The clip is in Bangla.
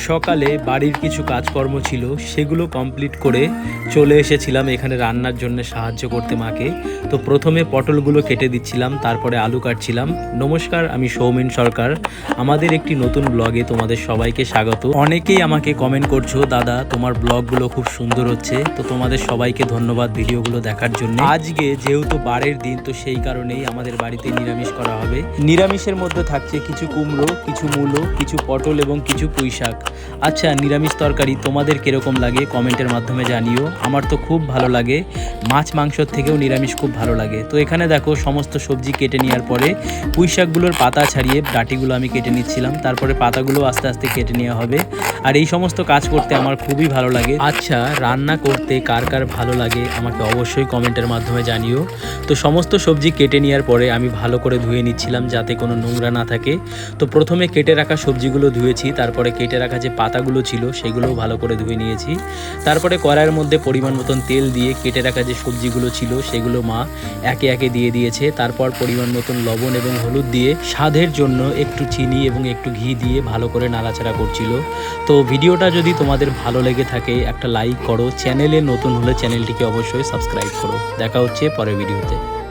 সকালে বাড়ির কিছু কাজকর্ম ছিল, সেগুলো কমপ্লিট করে চলে এসেছিলাম এখানে রান্নার জন্য সাহায্য করতে মাকে। তো প্রথমে পটলগুলো কেটে দিচ্ছিলাম, তারপরে আলু কাটছিলাম। নমস্কার, আমি সৌমেন সরকার। আমাদের একটি নতুন ব্লগে তোমাদের সবাইকে স্বাগত। অনেকেই আমাকে কমেন্ট করছো, দাদা তোমার ব্লগগুলো খুব সুন্দর হচ্ছে। তো তোমাদের সবাইকে ধন্যবাদ ভিডিওগুলো দেখার জন্য। আজকে যেহেতু বারের দিন, তো সেই কারণেই আমাদের বাড়িতে নিরামিষ করা হবে। নিরামিষের মধ্যে থাকছে কিছু কুমড়ো, কিছু মূলো, কিছু পটল এবং কিছু পুঁই শাক। আচ্ছা, নিরামিষ তরকারি তোমাদের কীরকম লাগে কমেন্টের মাধ্যমে জানিও। আমার তো খুব ভালো লাগে, মাছ মাংসর থেকেও নিরামিষ খুব ভালো লাগে। তো এখানে দেখো সমস্ত সবজি কেটে নেওয়ার পরে পুঁই শাকগুলোর পাতা ছাড়িয়ে ডাঁটিগুলো আমি কেটে নিচ্ছিলাম, তারপরে পাতাগুলো আস্তে আস্তে কেটে নেওয়া হবে। আর এই সমস্ত কাজ করতে আমার খুবই ভালো লাগে। আচ্ছা, রান্না করতে কার কার ভালো লাগে আমাকে অবশ্যই কমেন্টের মাধ্যমে জানিও। তো সমস্ত সবজি কেটে নেওয়ার পরে আমি ভালো করে ধুয়ে নিচ্ছিলাম যাতে কোনো নোংরা না থাকে। তো প্রথমে কেটে রাখা সবজিগুলো ধুয়েছি, তারপরে কেটে রাখা যে পাতাগুলো ছিল সেগুলোও ভালো করে ধুয়ে নিয়েছি। তারপরে কড়াইয়ের মধ্যে পরিমাণ মতন তেল দিয়ে কেটে রাখা যে সবজিগুলো ছিল সেগুলো মা একে একে দিয়ে দিয়েছে। তারপর পরিমাণ মতন লবণ এবং হলুদ দিয়ে স্বাদের জন্য একটু চিনি এবং একটু ঘি দিয়ে ভালো করে নাড়াচাড়া করছিল। তো ভিডিওটা যদি তোমাদের ভালো লেগে থাকে একটা লাইক করো, চ্যানেলে নতুন হলে চ্যানেলটিকে অবশ্যই সাবস্ক্রাইব করো। দেখা হচ্ছে পরের ভিডিওতে।